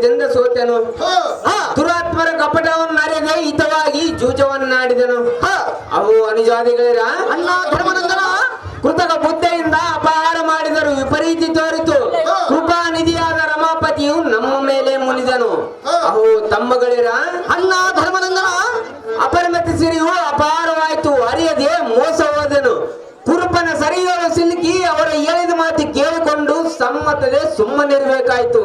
ಕಾರಣದಿಂದ ಸೋತೆನು. ದುರಾತ್ಮರ ಕಪಟವನ್ನು ಅರೆದೆ ಹಿತವಾಗಿ ಜೂಜವನ್ನಾಡಿದನು. ಅವು ಅನುಜಾದಿಗಳಿರ ಅಣ್ಣ ಧರ್ಮನಂದನ ಕೃತಕ ಬುದ್ಧಿಯಿಂದ ಅಪಹಾರ ಮಾಡಿದರು. ವಿಪರೀತಿ ತೋರಿತು. ಕೃಪಾ ನಿಧಿಯಾದ ರಮಾಪತಿಯು ನಮ್ಮ ಮೇಲೆ ಮುನಿದನು. ಅವು ತಮ್ಮಗಳಿರ ಅಣ್ಣ ಧರ್ಮನಂದನ ಅಪರಿಮಿತ ಸಿರಿಯು ಅಪಾರವಾಯಿತು. ಅರಿಯದೆ ಮೋಸ ಹೋದನು. ಕುರುಪನ ಸರಿಯೋಳು ಸಿಲುಕಿ ಅವರ ಹೇಳಿದ ಮಾತು ಕೇಳಿಕೊಂಡು ಸಮ್ಮತದೆ ಸುಮ್ಮನಿರಬೇಕಾಯ್ತು.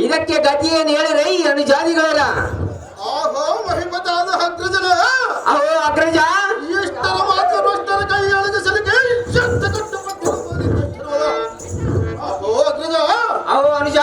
ಇದಕ್ಕೆ ಗತಿ ಏನು ಹೇಳಿದ್ರೆ ಈ ಅನುಜಾದಿಗಳರ ಅಹೋ ಅಗ್ರಜ ಎಷ್ಟರ ಮಾತು ಅಷ್ಟರ ಕೈ ಎಳೆದು ಸಿಲುಕಿ ಶಬ್ದ ಕಟ್ಟು ಅಗ್ರಜ ಅಹೋ ಅನುಜ